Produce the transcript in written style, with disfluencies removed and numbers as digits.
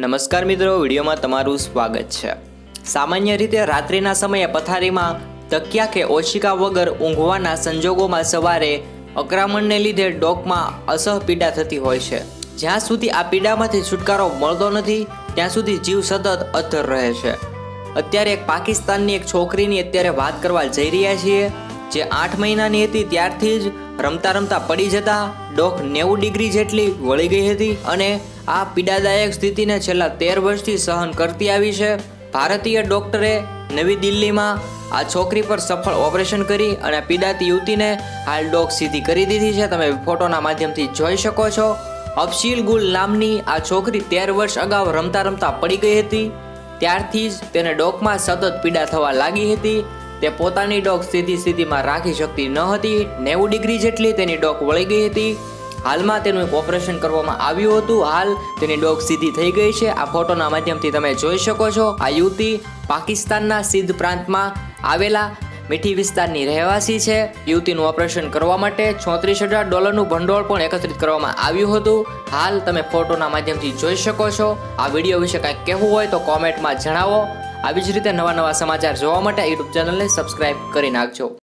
નમસ્કાર મિત્રો, વિડીયોમાં તમારું સ્વાગત છે। સામાન્ય રીતે રાત્રિના સમયે પથારીમાં તકિયા કે ઓશિકા વગર ઊંઘવાના સંજોગોમાં સવારે અકરામણને લીધે ડોકમાં અસહ પીડા થતી હોય છે। જ્યાં સુધી આ પીડામાંથી છુટકારો મળતો નથી ત્યાં સુધી જીવ સતત અધ્ધર રહે છે। અત્યારે એક પાકિસ્તાનની એક છોકરીની અત્યારે વાત કરવા જઈ રહ્યા છીએ, જે 8 મહિનાની હતી ત્યારથી જ રમતા રમતા પડી જતા ડોક 90 ડિગ્રી જેટલી વળી ગઈ હતી અને આ પીડાદાયક સ્થિતિને છેલ્લા 13 વર્ષથી સહન કરતી આવી છે। ભારતીય ડોક્ટરે નવી દિલ્હીમાં આ છોકરી પર સફળ ઓપરેશન કરી અને પીડાતી યુવતીને હાલ ડોક સીધી કરી દીધી છે। તમે ફોટોના માધ્યમથી જોઈ શકો છો। અફશીલ ગુલ નામની આ છોકરી 13 વર્ષ અગાઉ રમતા રમતા પડી ગઈ હતી। ત્યારથી જ તેને ડોકમાં સતત પીડા થવા લાગી હતી। તે પોતાની ડોક સીધી સ્થિતિમાં રાખી શકતી ન હતી। 90 ડિગ્રી જેટલી તેની ડોક વળી ગઈ હતી। હાલમાં તેનું એક ઓપરેશન કરવામાં આવ્યું હતું। હાલ તેની ડોક સીધી થઈ ગઈ છે। આ ફોટોના માધ્યમથી તમે જોઈ શકો છો। આ યુવતી પાકિસ્તાનના સિંધ પ્રાંતમાં આવેલા મીઠી વિસ્તારની રહેવાસી છે। યુવતીનું ઓપરેશન કરવા માટે $34,000નું ભંડોળ પણ એકત્રિત કરવામાં આવ્યું હતું। હાલ તમે ફોટોના માધ્યમથી જોઈ શકો છો। આ વિડીયો વિશે કંઈક કહેવું હોય તો કોમેન્ટમાં જણાવો। આવી જ રીતે નવા સમાચાર જોવા માટે યુટ્યુબ ચેનલને સબસ્ક્રાઇબ કરી નાખજો।